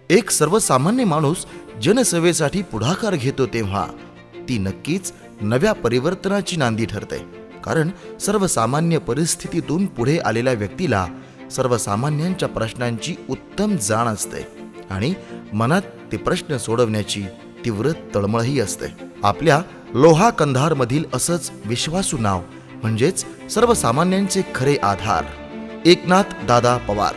एक सर्वसामान्य माणूस जनसेवेसाठी पुढाकार घेतो तेव्हा ती नक्कीच नव्या परिवर्तनाची नांदी ठरते. कारण सर्वसामान्य परिस्थितीतून पुढे आलेल्या व्यक्तीला सर्वसामान्यांच्या प्रश्नांची उत्तम जाण असते आणि मनात ते प्रश्न सोडवण्याची तीव्र तळमळही असते. आपल्या लोहा कंधार मधील असंच विश्वासू नाव म्हणजेच सर्वसामान्यांचे खरे आधार एकनाथ दादा पवार.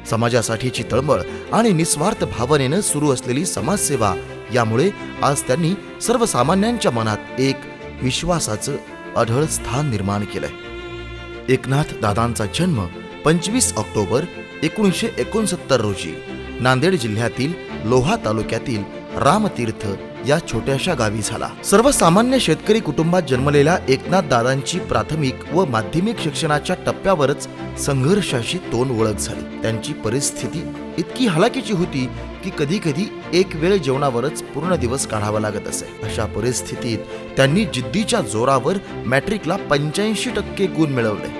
समाजासाठीची तळमळ आणि निस्वार्थ भावनेनं सुरू असलेली समाजसेवा यामुळे आज त्यांनी सर्वसामान्यांच्या मनात एक विश्वासाचं अढळ स्थान निर्माण केलंय. एकनाथ दादांचा जन्म 25 ऑक्टोबर 1969 रोजी नांदेड जिल्ह्यातील लोहा तालुक्यातील रामतीर्थ या छोट्याशा गावी झाला. सर्वसामान्य शेतकरी कुटुंबात जन्मलेल्या एकनाथ दादांची प्राथमिक व माध्यमिक शिक्षणाच्या टप्प्यावरच संघर्षाशी तोंड ओळख झाली. त्यांची परिस्थिती इतकी हलाखीची होती की कधी कधी एक वेळ जेवणावरच पूर्ण दिवस काढावा लागत असे. अशा परिस्थितीत त्यांनी जिद्दीच्या जोरावर मॅट्रिकला 85% गुण मिळवले.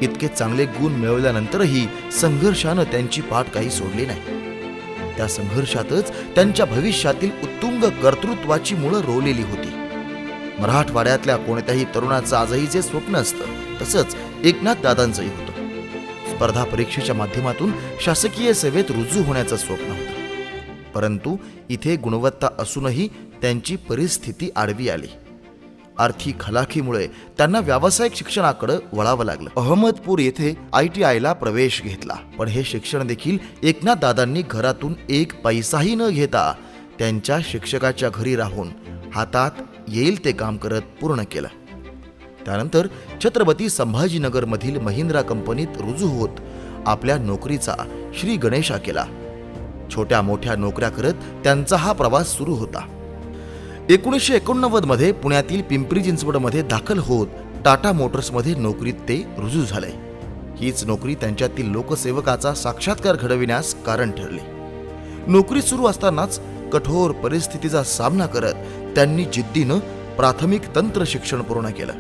इतके चांगले गुण मिळवल्यानंतरही संघर्षानं त्यांची पाठ काही सोडली नाही. त्या संघर्षातच त्यांच्या भविष्यातील उत्तुंग कर्तृत्वाची मुळं रोवलेली होती. मराठवाड्यातल्या कोणत्याही तरुणाचं आजही जे स्वप्न असतं तसंच एकनाथ दादांचंही होतं. स्पर्धा परीक्षेच्या माध्यमातून शासकीय सेवेत रुजू होण्याचं स्वप्न होतं. परंतु इथे गुणवत्ता असूनही त्यांची परिस्थिती आडवी आली. आर्थिक हलाखीमुळे त्यांना व्यावसायिक शिक्षणाकडे वळावं लागलं. अहमदपूर येथे ITI ला प्रवेश घेतला. पण हे शिक्षण देखील एकनाथ दादांनी घरातून एक पैसाही न घेता त्यांच्या शिक्षकाच्या घरी राहून हातात येईल ते काम करत पूर्ण केलं. त्यानंतर छत्रपती संभाजीनगर मधील महिंद्रा कंपनीत रुजू होत आपल्या नोकरीचा श्री गणेशा केला. छोट्या मोठ्या नोकऱ्या करत त्यांचा हा प्रवास सुरू होता. 1989 मध्ये पुण्यातील पिंपरी चिंचवडमध्ये दाखल होत टाटा मोटर्समध्ये नोकरीत ते रुजू झाले. हीच नोकरी त्यांच्यातील लोकसेवकाचा साक्षात्कार घडविण्यास कारण ठरली. नोकरी सुरू असतानाच कठोर परिस्थितीचा सामना करत त्यांनी जिद्दीनं प्राथमिक तंत्र शिक्षण पूर्ण केलं.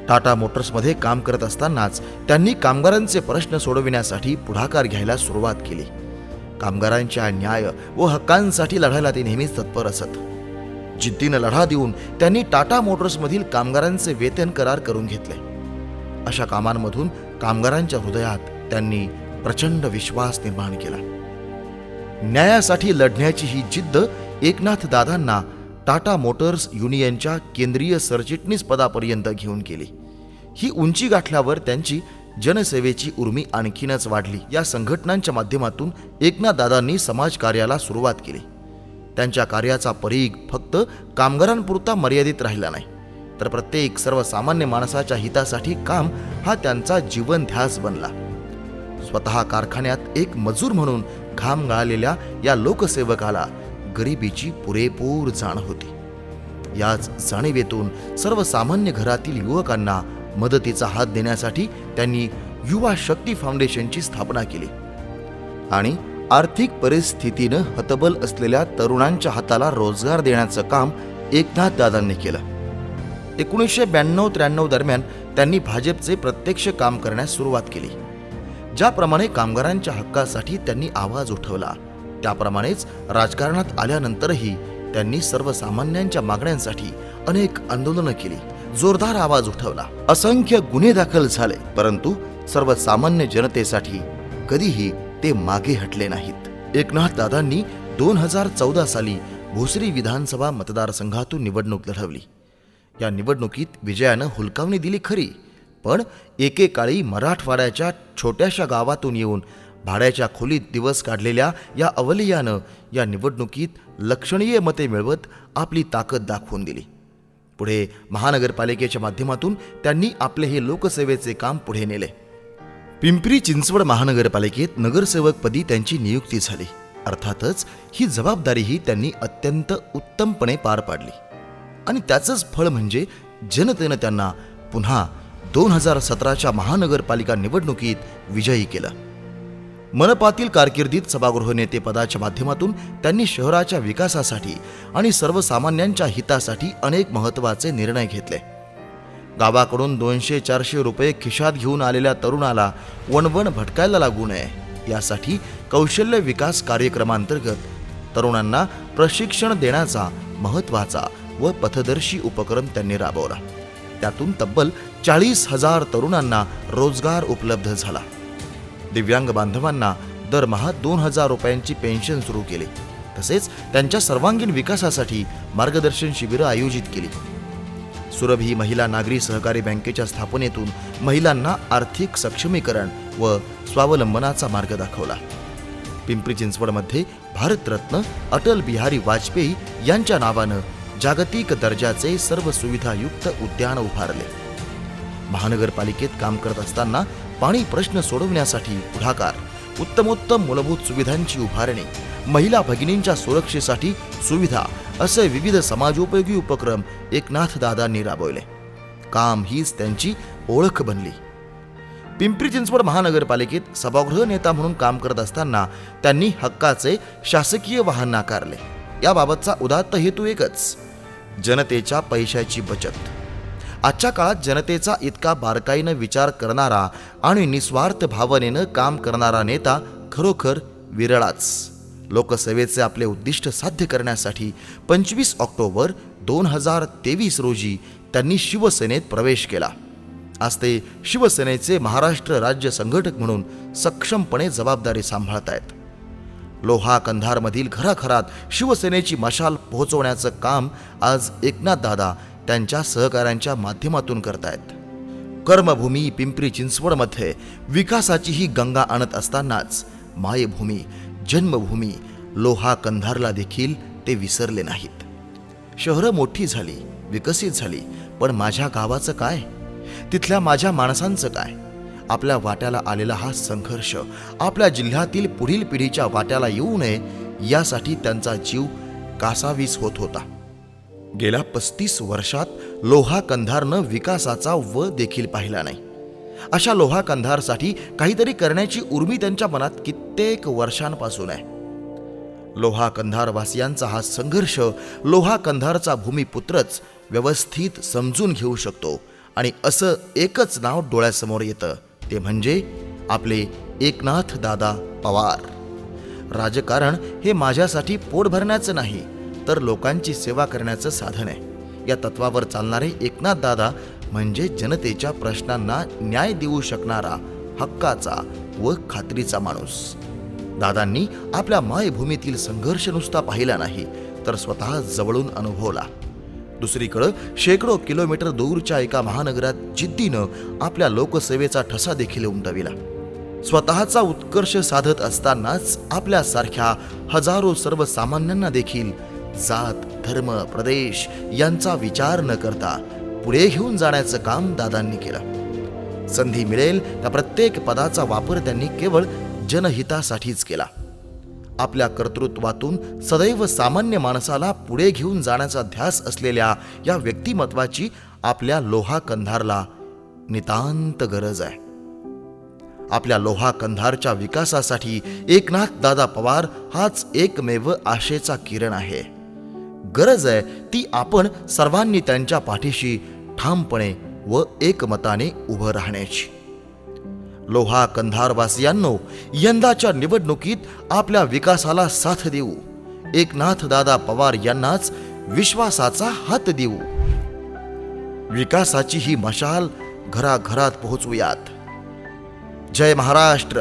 टाटा मोटर्समध्ये काम करत असतानाच त्यांनी कामगारांचे प्रश्न सोडविण्यासाठी पुढाकार घ्यायला सुरुवात केली. कामगारांच्या न्याय व हक्कांसाठी लढायला ते नेहमीच तत्पर असत. जिद्दीनं लढा देऊन त्यांनी टाटा मोटर्समधील कामगारांचे वेतन करार करून घेतले. अशा कामांमधून कामगारांच्या हृदयात त्यांनी प्रचंड विश्वास निर्माण केला. न्यायासाठी लढण्याची ही जिद्द एकनाथ दादांना टाटा मोटर्स युनियनच्या केंद्रीय सरचिटणीस पदापर्यंत घेऊन गेली. ही उंची गाठल्यावर त्यांची जनसेवेची उर्मी आणखीनच वाढली. या संघटनांच्या माध्यमातून एकनाथ दादांनी समाजकार्याला सुरुवात केली. त्यांच्या कार्याचा परीघ फक्त कामगारांपुरता मर्यादित राहिला नाही, तर प्रत्येक सर्वसामान्य माणसाच्या हितासाठी काम हा त्यांचा जीवन ध्यास बनला. स्वतः कारखान्यात एक मजूर म्हणून घाम गाळलेल्या या लोकसेवकाला गरिबीची पुरेपूर जाण होती. याच जाणीवेतून सर्वसामान्य घरातील युवकांना मदतीचा हात देण्यासाठी त्यांनी युवा शक्ती फाउंडेशनची स्थापना केली आणि आर्थिक परिस्थितीनं हतबल असलेल्या तरुणांच्या हाताला रोजगार देण्याचं काम एकनाथ दादांनी केलं. 1992-93 दरम्यान त्यांनी भाजपचे प्रत्यक्ष काम करण्यास सुरुवात केली. ज्याप्रमाणे कामगारांच्या हक्कासाठी त्यांनी आवाज उठवला, त्याप्रमाणेच राजकारणात आल्यानंतरही त्यांनी सर्वसामान्यांच्या मागण्यांसाठी अनेक आंदोलनं केली, जोरदार आवाज उठवला. असंख्य गुन्हे दाखल झाले, परंतु सर्वसामान्य जनतेसाठी कधीही ते मागे हटले नाहीत. एकनाथ दादांनी 2014 साली भोसरी विधानसभा मतदारसंघातून निवडणूक लढवली. या निवडणुकीत विजयानं हुलकावणी दिली खरी, पण एकेकाळी मराठवाड्याच्या छोट्याशा गावातून येऊन भाड्याच्या खोलीत दिवस काढलेल्या या अवलियानं या निवडणुकीत लक्षणीय मते मिळवत आपली ताकद दाखवून दिली. पुढे महानगरपालिकेच्या माध्यमातून त्यांनी आपले हे लोकसेवेचे काम पुढे नेले. पिंपरी चिंचवड महानगरपालिकेत नगरसेवकपदी त्यांची नियुक्ती झाली. अर्थातच ही जबाबदारीही त्यांनी अत्यंत उत्तमपणे पार पाडली आणि त्याचंच फळ म्हणजे जनतेनं त्यांना पुन्हा 2017च्या महानगरपालिका निवडणुकीत विजयी केलं. मनपातील कारकिर्दीत सभागृह नेते पदाच्या माध्यमातून त्यांनी शहराच्या विकासासाठी आणि सर्वसामान्यांच्या हितासाठी अनेक महत्त्वाचे निर्णय घेतले. गावाकडून 200-400 रुपये खिशात घेऊन आलेल्या तरुणाला वणवण भटकायला लागू नये, यासाठी कौशल्य विकास कार्यक्रमांतर्गत तरुणांना प्रशिक्षण देण्याचा महत्त्वाचा व पथदर्शी उपक्रम त्यांनी राबवला. त्यातून तब्बल 40,000 तरुणांना रोजगार उपलब्ध झाला. दिव्यांग बांधवांना दरमहा 2,000 रुपयांची पेन्शन सुरू केली. तसेच त्यांच्या सर्वांगीण विकासासाठी मार्गदर्शन शिबिरं आयोजित केली. सुरभी महिला नागरी सहकारी बँकेच्या स्थापनेतून महिलांना आर्थिक सक्षमीकरण व स्वावलंबनाचा मार्ग दाखवला. पिंपरी चिंचवडमध्ये भारतरत्न अटल बिहारी वाजपेयी यांच्या नावानं जागतिक दर्जाचे सर्व सुविधायुक्त उद्यान उभारले. महानगरपालिकेत काम करत असताना पाणी प्रश्न सोडवण्यासाठी पुढाकार, उत्तमोत्तम मूलभूत सुविधांची उभारणी, महिला भगिनींच्या सुरक्षेसाठी सुविधा असे विविध समाजोपयोगी उपक्रम एकनाथ दादांनी राबवले. काम हीच त्यांची ओळख बनली. पिंपरी चिंचवड महानगरपालिकेत सभागृह नेता म्हणून काम करत असताना त्यांनी हक्काचे शासकीय वाहन नाकारले. याबाबतचा उदात्त हेतू एकच, जनतेच्या पैशाची बचत. आजच्या काळात जनतेचा इतका बारकाईनं विचार करणारा आणि निस्वार्थ भावनेनं काम करणारा नेता खरोखर विरळाच. लोकसेवेचे आपले उद्दिष्ट साध्य करण्यासाठी 25 ऑक्टोबर 2023 रोजी त्यांनी शिवसेनेत प्रवेश केला. आज ते शिवसेनेचे महाराष्ट्र राज्य संघटक म्हणून सक्षमपणे जबाबदारी सांभाळतायत. लोहा कंधारमधील घराघरात शिवसेनेची मशाल पोहोचवण्याचं काम आज एकनाथ दादा त्यांच्या सहकाऱ्यांच्या माध्यमातून करतायत. कर्मभूमी पिंपरी चिंचवडमध्ये विकासाची ही गंगा आणत असतानाच मायभूमी, जन्मभूमी लोहा कंधारला देखील ते विसरले नाहीत. शहरं मोठी झाली, विकसित झाली, पण माझ्या गावाचं काय? तिथल्या माझ्या माणसांचं काय? आपल्या वाट्याला आलेला हा संघर्ष आपल्या जिल्ह्यातील पुढील पिढीच्या वाट्याला येऊ नये यासाठी त्यांचा जीव कासावीस होत होता. गेल्या 35 वर्षात लोहा कंधारनं विकासाचा व देखील पाहिला नाही. अशा लोहा कंधारसाठी काहीतरी करण्याची उर्मी त्यांच्या मनात कित्येक वर्षांपासून आहे. लोहा कंधार वासियांचा हा संघर्ष लोहा कंधारचा भूमिपुत्रच व्यवस्थित समजून घेऊ शकतो. आणि असं एकच नाव डोळ्यासमोर येतं, ते म्हणजे आपले एकनाथ दादा पवार. राजकारण हे माझ्यासाठी पोट भरण्याचं नाही, तर लोकांची सेवा करण्याचं साधन आहे. या तत्वावर चालणारे एकनाथ दादा म्हणजे जनतेच्या प्रश्नांना न्याय देऊ शकणारा हक्काचा व खात्रीचा माणूस. दादांनी आपल्या मायभूमीतील संघर्ष नुसता पाहिला नाही, तर स्वतः जवळून अनुभवला. दुसरीकडं शेकडो किलोमीटर दूरच्या एका महानगरात जिद्दीनं आपल्या लोकसेवेचा ठसा देखील उमटविला. स्वतःचा उत्कर्ष साधत असतानाच आपल्यासारख्या हजारो सर्वसामान्यांना देखील जात, धर्म, प्रदेश यांचा विचार न करता पुढे घेऊन जाण्याचं काम दादांनी केलं. संधी मिळेल त्या प्रत्येक पदाचा वापर त्यांनी केवळ जनहितासाठीच केला. आपल्या कर्तृत्वातून सदैव सामान्य माणसाला पुढे घेऊन जाण्याचा ध्यास असलेल्या या व्यक्तिमत्वाची आपल्या लोहा कंधारला नितांत गरज आहे. आपल्या लोहा कंधारच्या विकासासाठी एकनाथ दादा पवार हाच एकमेव आशेचा किरण आहे. गरज आहे ती आपण सर्वांनी त्यांच्या पाठीशी ठामपणे व एकमताने उभं राहण्याची. लोहा कंधारवासियांनो, यंदाच्या निवडणुकीत आपल्या विकासाला साथ देऊ. एकनाथ दादा पवार यांनाच विश्वासाचा हात देऊ. विकासाची ही मशाल घराघरात पोहोचवूयात. जय महाराष्ट्र.